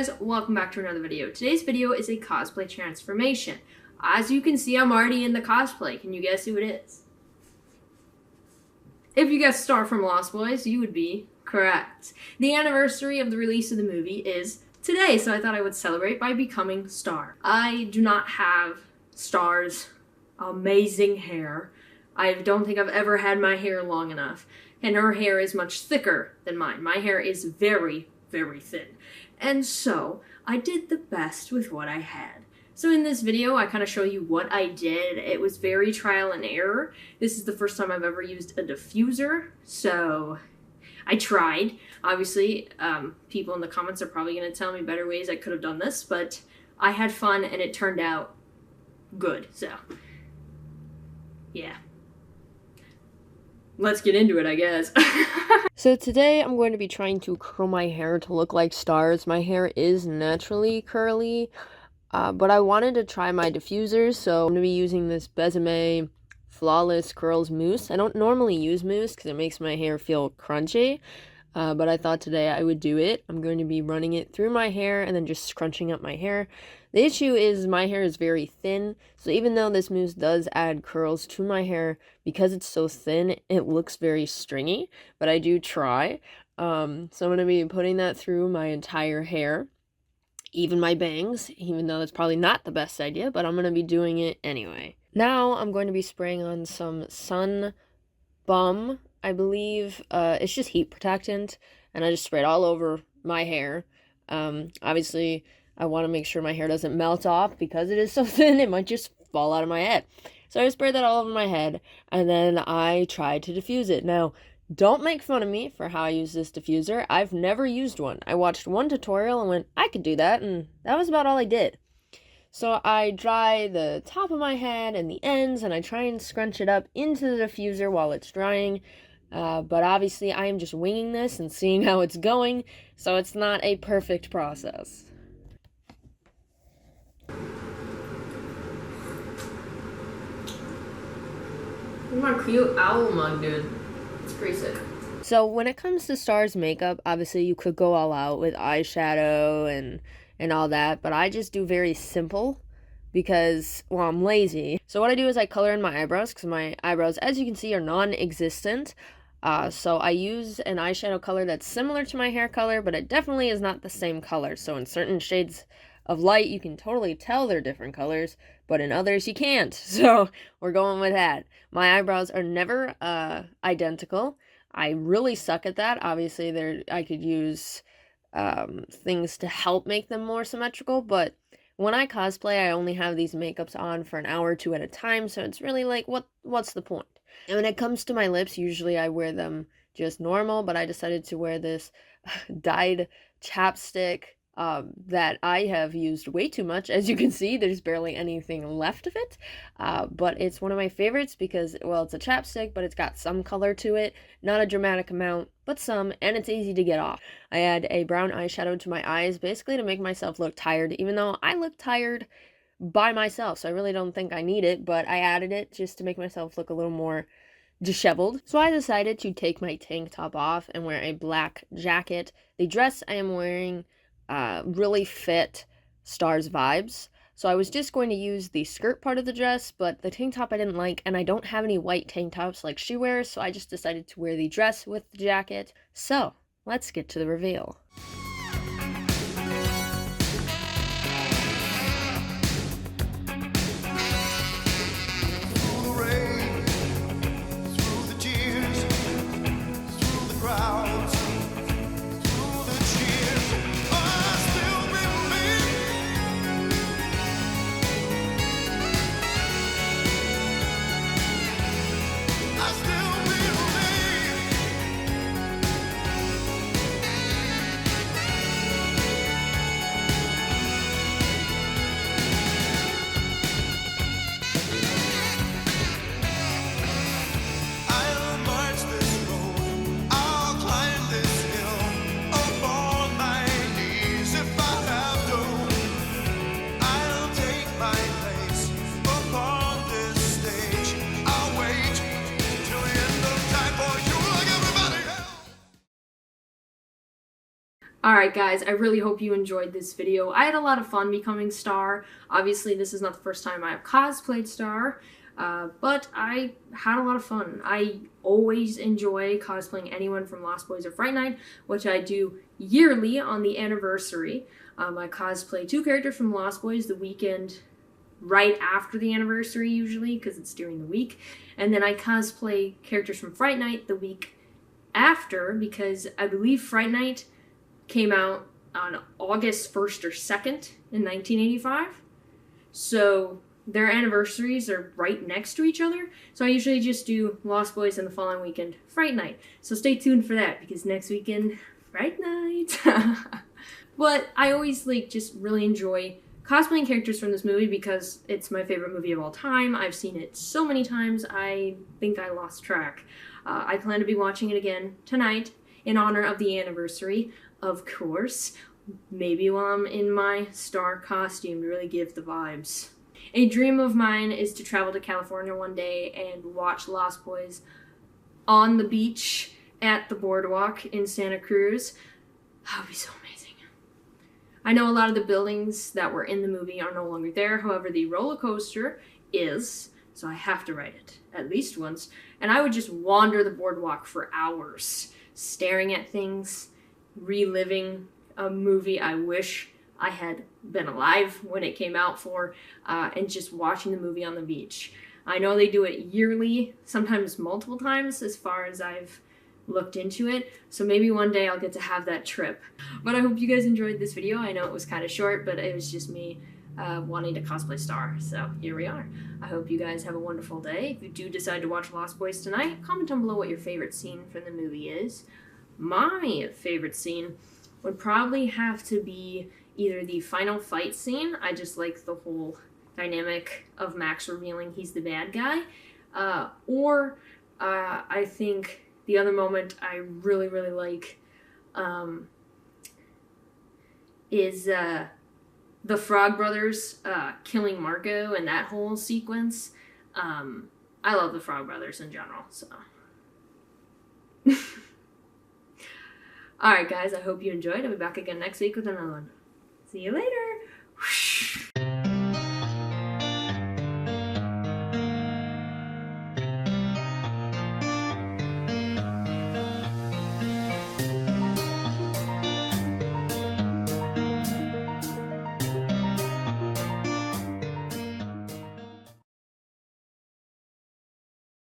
guys, welcome back to another video. Today's video is a cosplay transformation. As you can see, I'm already in the cosplay. Can you guess who it is? If you guessed Star from Lost Boys, you would be correct. The anniversary of the release of the movie is today, so I thought I would celebrate by becoming Star. I do not have Star's amazing hair. I don't think I've ever had my hair long enough, and her hair is much thicker than mine. My hair is very, very thin. And so I did the best with what I had. So in this video, I kind of show you what I did. It was very trial and error. This is the first time I've ever used a diffuser, so I tried. Obviously, people in the comments are probably going to tell me better ways I could have done this, but I had fun and it turned out good, so yeah. Let's get into it, I guess. So today I'm going to be trying to curl my hair to look like Stars. My hair is naturally curly, but I wanted to try my diffusers, so I'm going to be using this Besame Flawless Curls Mousse. I don't normally use mousse because it makes my hair feel crunchy, but I thought today I would do it. I'm going to be running it through my hair and then just scrunching up my hair. The issue is my hair is very thin, so even though this mousse does add curls to my hair, because it's so thin, it looks very stringy, but I do try. So I'm going to be putting that through my entire hair, even my bangs, even though that's probably not the best idea, but I'm going to be doing it anyway. Now I'm going to be spraying on some Sun Bum, I believe. It's just heat protectant, and I just spray it all over my hair. Obviously, I want to make sure my hair doesn't melt off because it is so thin, it might just fall out of my head. So I sprayed that all over my head, and then I tried to diffuse it. Now, don't make fun of me for how I use this diffuser. I've never used one. I watched one tutorial and went, I could do that, and that was about all I did. So I dry the top of my head and the ends, and I try and scrunch it up into the diffuser while it's drying. But obviously, I am just winging this and seeing how it's going, so it's not a perfect process. Look at my cute owl mug, dude. It's pretty sick. So when it comes to Star's makeup, obviously you could go all out with eyeshadow and all that, but I just do very simple because, well, I'm lazy. So what I do is I color in my eyebrows because my eyebrows, as you can see, are non-existent. So I use an eyeshadow color that's similar to my hair color, but it definitely is not the same color. So in certain shades of light, you can totally tell they're different colors, but in others you can't. So we're going with that. My eyebrows are never identical. I really suck at that. Obviously, I could use things to help make them more symmetrical, but when I cosplay, I only have these makeups on for an hour or two at a time, so it's really like, what's the point? And when it comes to my lips, usually I wear them just normal, but I decided to wear this dyed chapstick that I have used way too much. As you can see, there's barely anything left of it, but it's one of my favorites because, well, it's a chapstick, but it's got some color to it, not a dramatic amount, but some, and it's easy to get off. I add a brown eyeshadow to my eyes, basically to make myself look tired, even though I look tired by myself, so I really don't think I need it, but I added it just to make myself look a little more disheveled. So I decided to take my tank top off and wear a black jacket. The dress I am wearing really fit Star's vibes. So I was just going to use the skirt part of the dress, but the tank top I didn't like, and I don't have any white tank tops like she wears, so I just decided to wear the dress with the jacket. So let's get to the reveal. Alright guys, I really hope you enjoyed this video. I had a lot of fun becoming Star. Obviously this is not the first time I have cosplayed Star, but I had a lot of fun. I always enjoy cosplaying anyone from Lost Boys or Fright Night, which I do yearly on the anniversary. I cosplay 2 characters from Lost Boys the weekend right after the anniversary usually, because it's during the week. And then I cosplay characters from Fright Night the week after, because I believe Fright Night came out on August 1st or 2nd in 1985. So their anniversaries are right next to each other. So I usually just do Lost Boys and the following weekend Fright Night. So stay tuned for that, because next weekend, Fright Night. But I always just really enjoy cosplaying characters from this movie because it's my favorite movie of all time. I've seen it so many times, I think I lost track. I plan to be watching it again tonight in honor of the anniversary, of course. Maybe while I'm in my Star costume to really give the vibes. A dream of mine is to travel to California one day and watch Lost Boys on the beach at the boardwalk in Santa Cruz. That would be so amazing. I know a lot of the buildings that were in the movie are no longer there. However, the roller coaster is, so I have to ride it at least once. And I would just wander the boardwalk for hours, staring at things, reliving a movie I wish I had been alive when it came out for, and just watching the movie on the beach. I know they do it yearly, sometimes multiple times as far as I've looked into it, so maybe one day I'll get to have that trip. But I hope you guys enjoyed this video. I know it was kind of short, but it was just me wanting to cosplay Star, so here we are. I hope you guys have a wonderful day. If you do decide to watch Lost Boys tonight, comment down below what your favorite scene from the movie is. My favorite scene would probably have to be either the final fight scene. I just like the whole dynamic of Max revealing he's the bad guy, or I think the other moment I really, really like is the Frog Brothers killing Marco and that whole sequence. I love the Frog Brothers in general, so. Alright guys, I hope you enjoyed. I'll be back again next week with another one. See you later!